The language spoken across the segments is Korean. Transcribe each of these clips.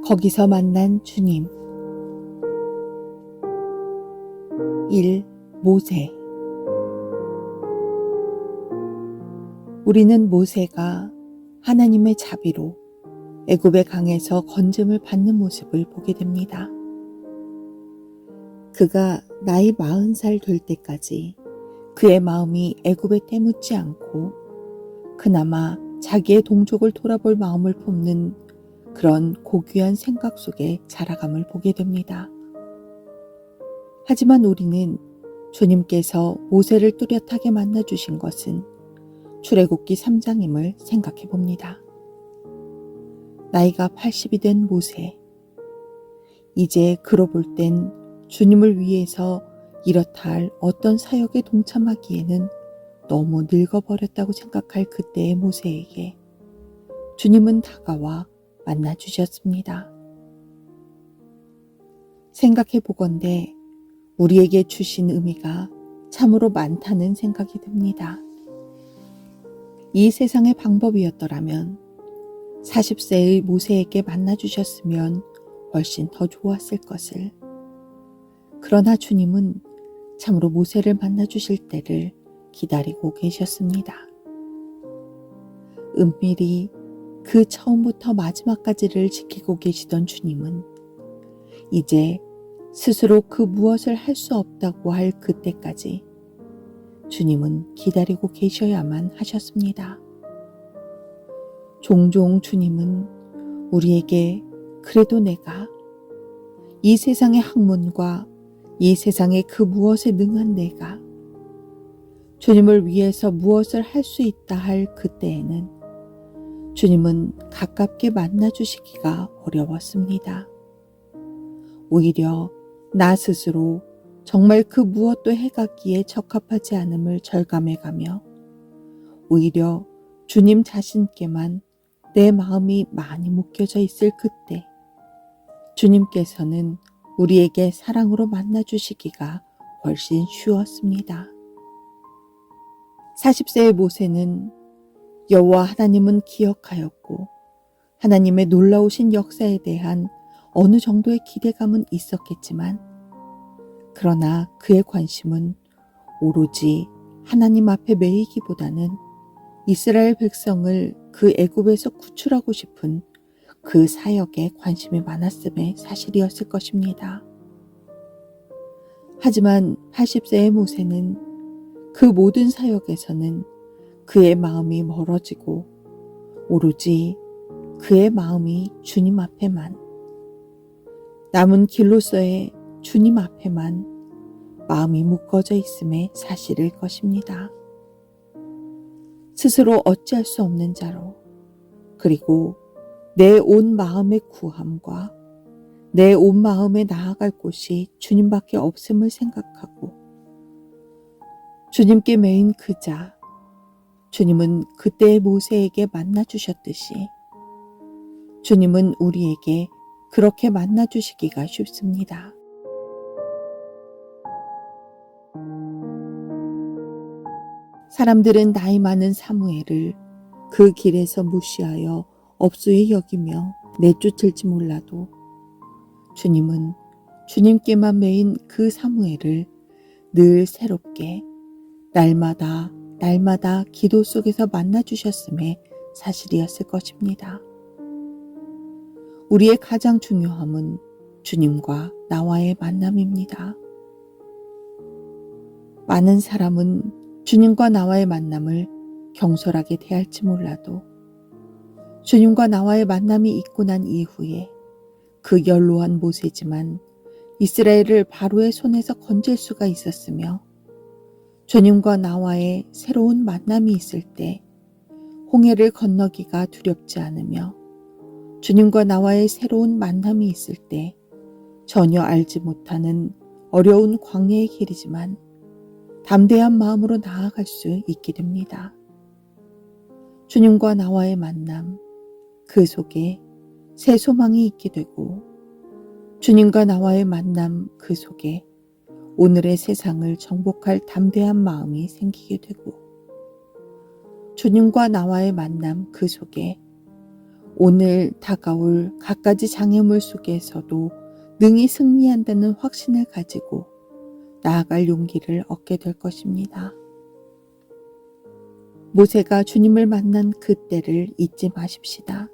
거기서 만난 주님. 1. 모세. 우리는 모세가 하나님의 자비로 애굽의 강에서 건짐을 받는 모습을 보게 됩니다. 그가 나이 40살 될 때까지 그의 마음이 애굽에 때묻지 않고 그나마 자기의 동족을 돌아볼 마음을 품는 그런 고귀한 생각 속에 자라감을 보게 됩니다. 하지만 우리는 주님께서 모세를 뚜렷하게 만나주신 것은 출애굽기 3장임을 생각해 봅니다. 나이가 80이 된 모세. 이제 그로 볼 땐 주님을 위해서 이렇다 할 어떤 사역에 동참하기에는 너무 늙어버렸다고 생각할 그때의 모세에게 주님은 다가와 만나주셨습니다. 생각해 보건대 우리에게 주신 의미가 참으로 많다는 생각이 듭니다. 이 세상의 방법이었더라면 40세의 모세에게 만나주셨으면 훨씬 더 좋았을 것을. 그러나 주님은 참으로 모세를 만나주실 때를 기다리고 계셨습니다. 은밀히 그 처음부터 마지막까지를 지키고 계시던 주님은 이제 스스로 그 무엇을 할 수 없다고 할 그때까지 주님은 기다리고 계셔야만 하셨습니다. 종종 주님은 우리에게 그래도 내가 이 세상의 학문과 이 세상의 그 무엇에 능한 내가 주님을 위해서 무엇을 할 수 있다 할 그때에는 주님은 가깝게 만나주시기가 어려웠습니다. 오히려 나 스스로 정말 그 무엇도 해가기에 적합하지 않음을 절감해가며 오히려 주님 자신께만 내 마음이 많이 묶여져 있을 그때 주님께서는 우리에게 사랑으로 만나주시기가 훨씬 쉬웠습니다. 40세의 모세는 여호와 하나님은 기억하였고 하나님의 놀라우신 역사에 대한 어느 정도의 기대감은 있었겠지만 그러나 그의 관심은 오로지 하나님 앞에 매이기보다는 이스라엘 백성을 그 애굽에서 구출하고 싶은 그 사역에 관심이 많았음의 사실이었을 것입니다. 하지만 80세의 모세는 그 모든 사역에서는 그의 마음이 멀어지고 오로지 그의 마음이 주님 앞에만 남은 길로서의 주님 앞에만 마음이 묶어져 있음의 사실일 것입니다. 스스로 어찌할 수 없는 자로 그리고 내 온 마음의 구함과 내 온 마음에 나아갈 곳이 주님밖에 없음을 생각하고 주님께 매인 그 자, 주님은 그때의 모세에게 만나주셨듯이 주님은 우리에게 그렇게 만나주시기가 쉽습니다. 사람들은 나이 많은 사무엘을 그 길에서 무시하여 업소에 여기며 내쫓을지 몰라도 주님은 주님께만 매인 그 사무엘을 늘 새롭게 날마다 기도 속에서 만나주셨음의 사실이었을 것입니다. 우리의 가장 중요함은 주님과 나와의 만남입니다. 많은 사람은 주님과 나와의 만남을 경솔하게 대할지 몰라도 주님과 나와의 만남이 있고 난 이후에 그 연로한 모세지만 이스라엘을 바로의 손에서 건질 수가 있었으며 주님과 나와의 새로운 만남이 있을 때 홍해를 건너기가 두렵지 않으며 주님과 나와의 새로운 만남이 있을 때 전혀 알지 못하는 어려운 광야의 길이지만 담대한 마음으로 나아갈 수 있게 됩니다. 주님과 나와의 만남, 그 속에 새 소망이 있게 되고 주님과 나와의 만남 그 속에 오늘의 세상을 정복할 담대한 마음이 생기게 되고 주님과 나와의 만남 그 속에 오늘 다가올 갖가지 장애물 속에서도 능히 승리한다는 확신을 가지고 나아갈 용기를 얻게 될 것입니다. 모세가 주님을 만난 그때를 잊지 마십시다.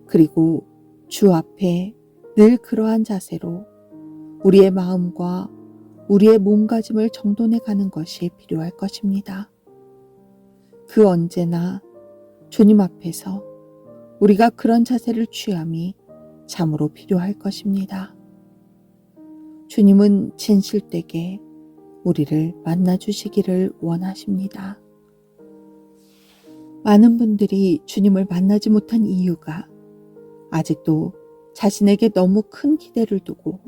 그리고 주 앞에 늘 그러한 자세로 우리의 마음과 우리의 몸가짐을 정돈해 가는 것이 필요할 것입니다. 그 언제나 주님 앞에서 우리가 그런 자세를 취함이 참으로 필요할 것입니다. 주님은 진실되게 우리를 만나주시기를 원하십니다. 많은 분들이 주님을 만나지 못한 이유가 아직도 자신에게 너무 큰 기대를 두고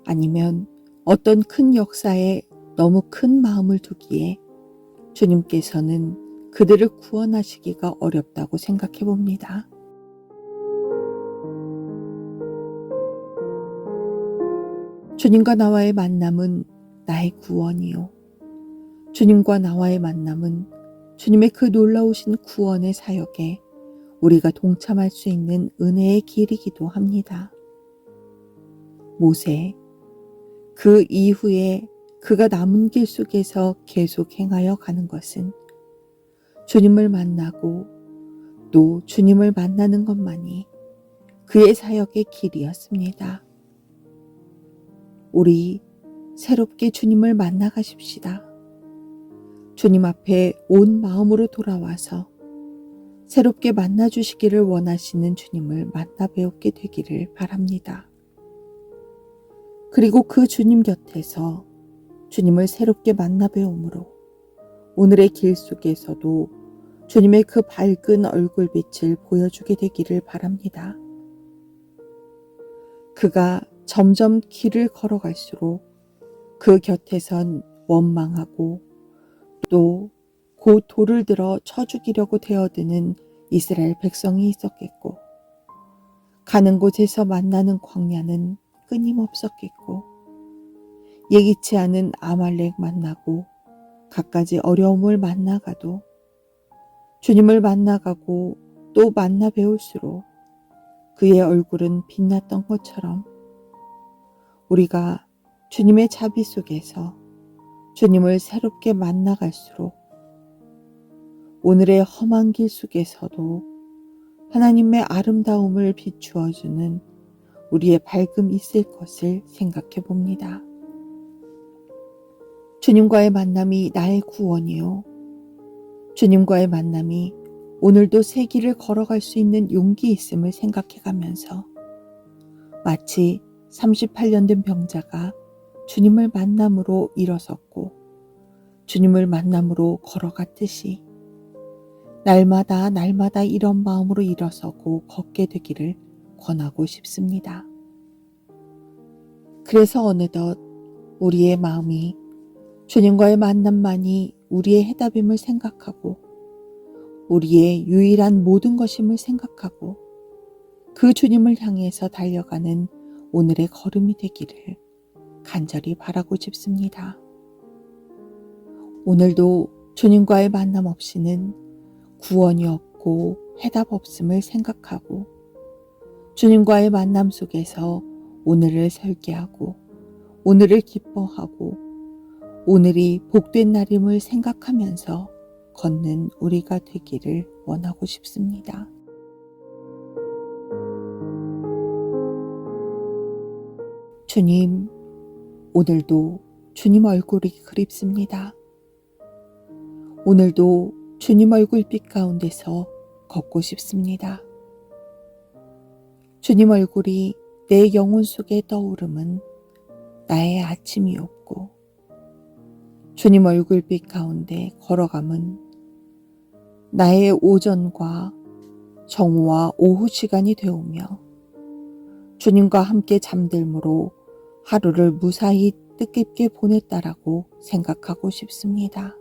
아니면 어떤 큰 역사에 너무 큰 마음을 두기에 주님께서는 그들을 구원하시기가 어렵다고 생각해 봅니다. 주님과 나와의 만남은 나의 구원이요. 주님과 나와의 만남은 주님의 그 놀라우신 구원의 사역에 우리가 동참할 수 있는 은혜의 길이기도 합니다. 모세, 그 이후에 그가 남은 길 속에서 계속 행하여 가는 것은 주님을 만나고 또 주님을 만나는 것만이 그의 사역의 길이었습니다. 우리 새롭게 주님을 만나가십시다. 주님 앞에 온 마음으로 돌아와서 새롭게 만나주시기를 원하시는 주님을 만나 배우게 되기를 바랍니다. 그리고 그 주님 곁에서 주님을 새롭게 만나 배움으로 오늘의 길 속에서도 주님의 그 밝은 얼굴빛을 보여주게 되기를 바랍니다. 그가 점점 길을 걸어갈수록 그 곁에선 원망하고 또 곧 돌을 들어 쳐 죽이려고 되어드는 이스라엘 백성이 있었겠고 가는 곳에서 만나는 광야는 끊임없었겠고 예기치 않은 아말렉 만나고 갖가지 어려움을 만나가도 주님을 만나가고 또 만나 배울수록 그의 얼굴은 빛났던 것처럼 우리가 주님의 자비 속에서 주님을 새롭게 만나갈수록 오늘의 험한 길 속에서도 하나님의 아름다움을 비추어주는 우리의 밝음이 있을 것을 생각해 봅니다. 주님과의 만남이 나의 구원이요. 주님과의 만남이 오늘도 새 길을 걸어갈 수 있는 용기 있음을 생각해 가면서 마치 38년 된 병자가 주님을 만남으로 일어섰고 주님을 만남으로 걸어갔듯이 날마다 이런 마음으로 일어서고 걷게 되기를 권하고 싶습니다. 그래서 어느덧 우리의 마음이 주님과의 만남만이 우리의 해답임을 생각하고 우리의 유일한 모든 것임을 생각하고 그 주님을 향해서 달려가는 오늘의 걸음이 되기를 간절히 바라고 싶습니다. 오늘도 주님과의 만남 없이는 구원이 없고 해답 없음을 생각하고 주님과의 만남 속에서 오늘을 설계하고 오늘을 기뻐하고 오늘이 복된 날임을 생각하면서 걷는 우리가 되기를 원하고 싶습니다. 주님, 오늘도 주님 얼굴이 그립습니다. 오늘도 주님 얼굴빛 가운데서 걷고 싶습니다. 주님 얼굴이 내 영혼 속에 떠오름은 나의 아침이었고 주님 얼굴빛 가운데 걸어감은 나의 오전과 정오와 오후 시간이 되오며 주님과 함께 잠들므로 하루를 무사히 뜻깊게 보냈다라고 생각하고 싶습니다.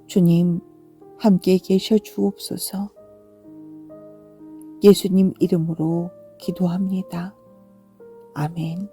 주님, 함께 계셔 주옵소서. 예수님 이름으로 기도합니다. 아멘.